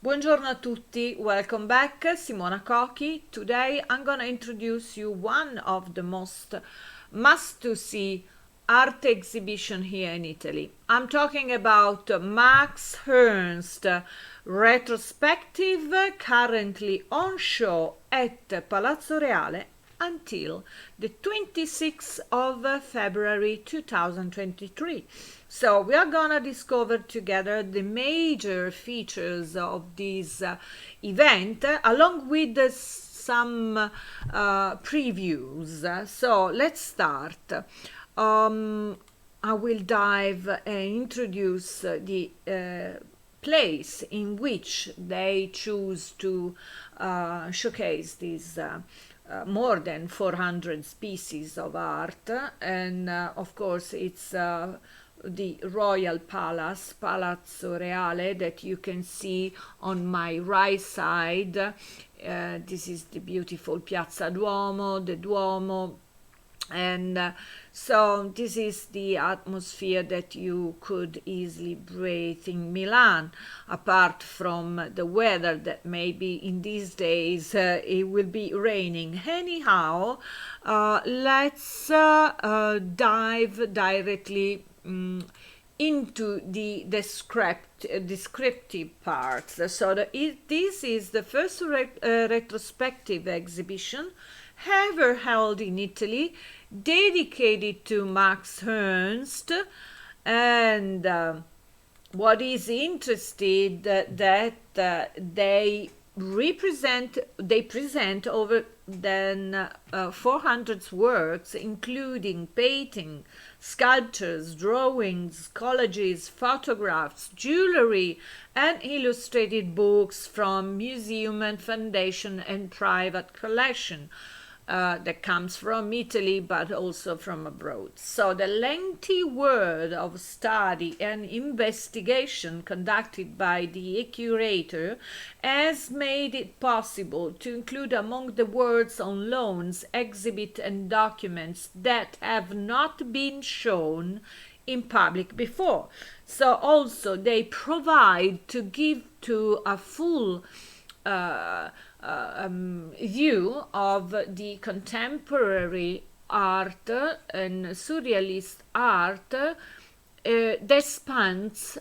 Buongiorno a tutti, welcome back, Simona Cochi. Today I'm gonna introduce you one of the most must-to-see art exhibition here in Italy. I'm talking about Max Ernst retrospective currently on show at Palazzo Reale until the 26th of February 2023. So we are gonna discover together the major features of this event along with some previews. So let's start. I will dive and introduce the place in which they choose to showcase these more than 400 species of art, and of course it's the royal palace, Palazzo Reale, that you can see on my right side. This is the beautiful Piazza Duomo, the Duomo, and so this is the atmosphere that you could easily breathe in Milan, apart from the weather that maybe in these days it will be raining. Anyhow, let's dive directly into the descriptive parts. So this is the first retrospective exhibition ever held in Italy, dedicated to Max Ernst, and what is interesting that they present over than 400 works, including painting, sculptures, drawings, collages, photographs, jewellery, and illustrated books from museum and foundation and private collection that comes from Italy but also from abroad. So the lengthy work of study and investigation conducted by the curator has made it possible to include among the works on loans, exhibit and documents that have not been shown in public before. So also they provide to give to a full view of the contemporary art and surrealist art that spans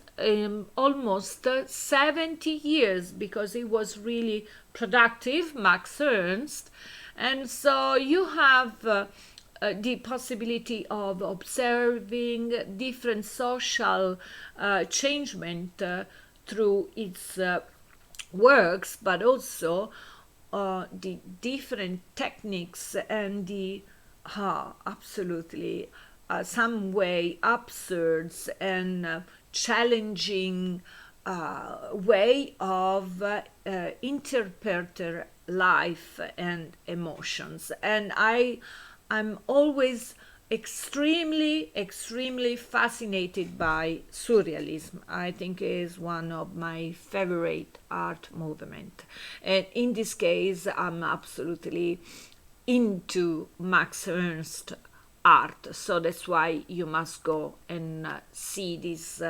almost 70 years, because he was really productive, Max Ernst. And so you have the possibility of observing different social changement through its works, but also the different techniques and the absolutely some way absurd and challenging way of interpreting life and emotions. And I'm always extremely fascinated by surrealism. I think it is one of my favorite art movement, and in this case I'm absolutely into Max Ernst art, so that's why you must go and see this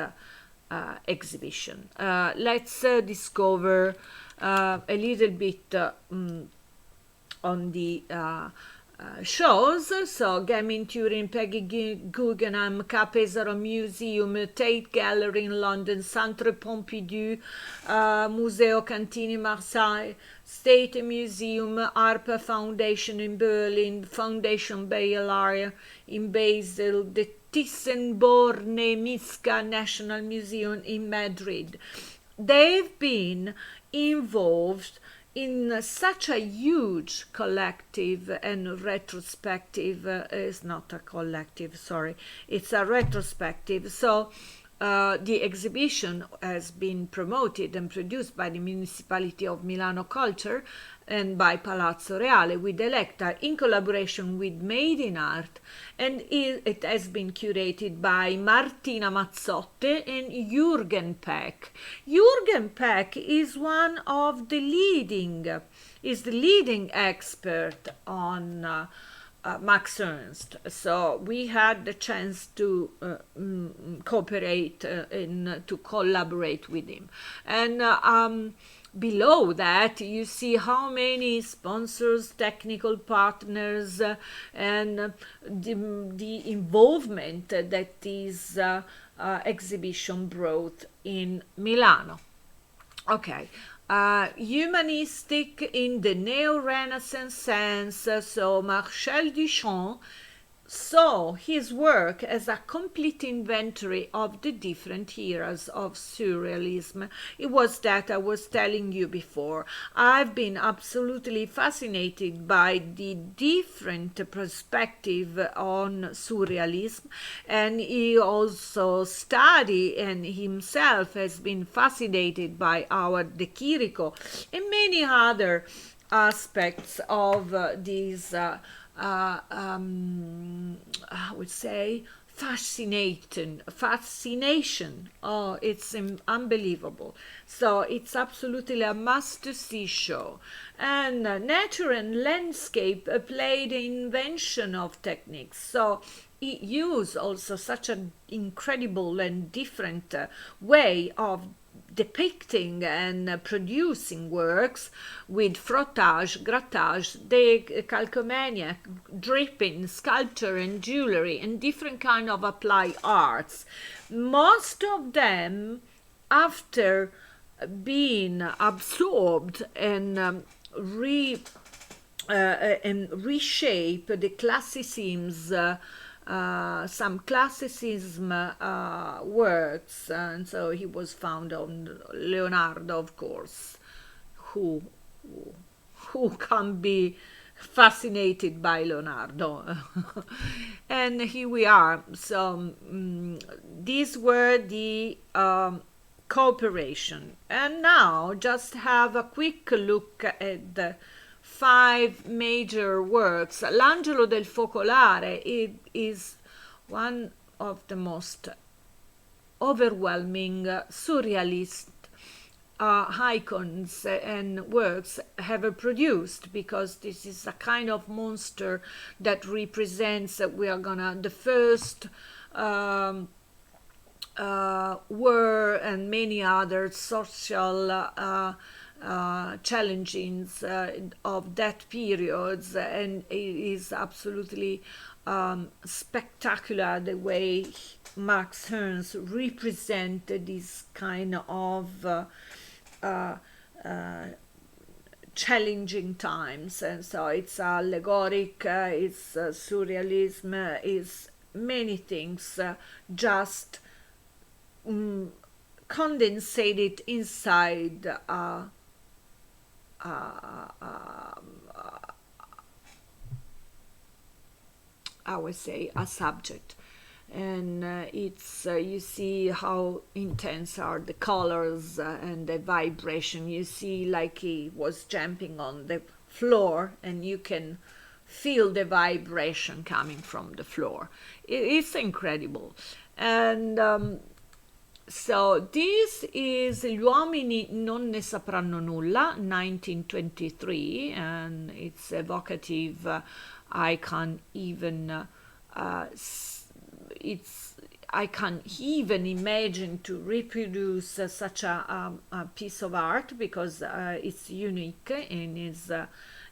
exhibition. Let's discover a little bit on the shows. So Gaming Turin, Peggy Guggenheim, Ca Pesaro Museum, Tate Gallery in London, Centre Pompidou, Museo Cantini Marseille, State Museum, Arp Foundation in Berlin, Fondation Beyeler in Basel, the Thyssen-Bornemisza National Museum in Madrid. They've been involved in such a huge collective and retrospective. Is not a collective, sorry, it's a retrospective. So the exhibition has been promoted and produced by the Municipality of Milan-Culture and by Palazzo Reale with Electa in collaboration with Madeinart, and it has been curated by Martina Mazzotta and Jürgen Pech. Jürgen Pech is one of the leading expert on Max Ernst. So we had the chance to cooperate and to collaborate with him. And below that, you see how many sponsors, technical partners, and the involvement that this exhibition brought in Milano. Okay. Humanistic in the neo-Renaissance sense, so Marcel Duchamp saw his work as a complete inventory of the different eras of surrealism. It was that I was telling you before. I've been absolutely fascinated by the different perspective on surrealism, and he also studied and himself has been fascinated by our De Chirico and many other aspects of this I would say fascination. Oh, it's unbelievable. So it's absolutely a must-see show. And nature and landscape play the invention of techniques. So it used also such an incredible and different way of depicting and producing works with frottage, grattage, decalcomania, dripping, sculpture and jewellery and different kind of applied arts. Most of them, after being absorbed and reshape the classicisms, some classicism works, and so he was found on Leonardo, of course. Who can be fascinated by Leonardo? And here we are. So these were the cooperation, and now just have a quick look at the 5 major works. L'Angelo del Focolare is one of the most overwhelming surrealist icons and works ever produced, because this is a kind of monster that represents the first war and many other social challengings of that period, and it is absolutely spectacular the way Max Ernst represented this kind of challenging times. And so it's allegoric, it's surrealism, it's many things, just condensated inside I would say a subject. And it's you see how intense are the colors and the vibration. You see like he was jumping on the floor and you can feel the vibration coming from the floor. It's incredible. And so this is Gli uomini non ne sapranno nulla, 1923, and it's evocative. I can't even imagine to reproduce such a piece of art, because it's unique and is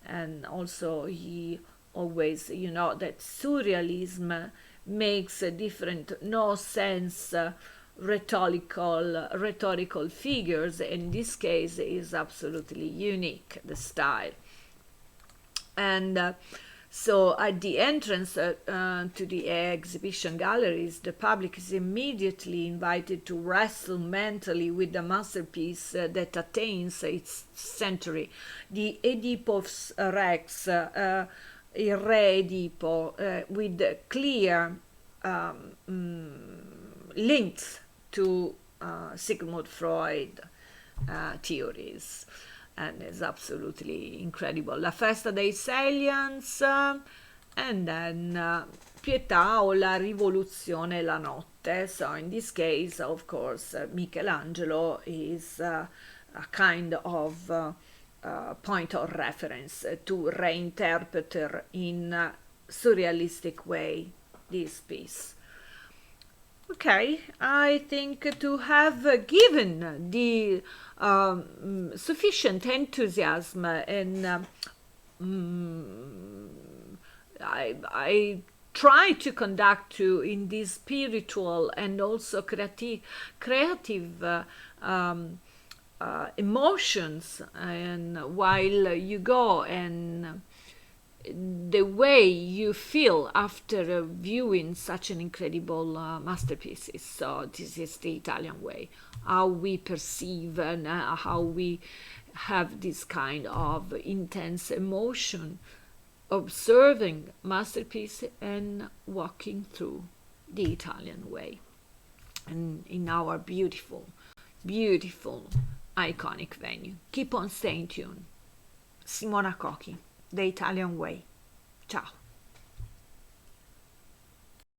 and also he always, that surrealism makes a different no sense rhetorical figures. In this case is absolutely unique, the style. And so at the entrance to the exhibition galleries, the public is immediately invited to wrestle mentally with the masterpiece that attains its century, the Oedipus Rex, Il Re Oedipo, with clear links to Sigmund Freud theories. And it's absolutely incredible. La Festa dei Salients, and then Pietà o la Rivoluzione la Notte. So in this case, of course, Michelangelo is a kind of point of reference to reinterpret in a surrealistic way this piece. Okay, I think to have given the sufficient enthusiasm and I try to conduct to in this spiritual and also creative emotions, and while you go and the way you feel after viewing such an incredible masterpieces. So this is the Italian way, how we perceive and how we have this kind of intense emotion observing masterpiece and walking through the Italian way and in our beautiful, beautiful, iconic venue. Keep on staying tuned. Simona Cochi, The Italian Way. Ciao.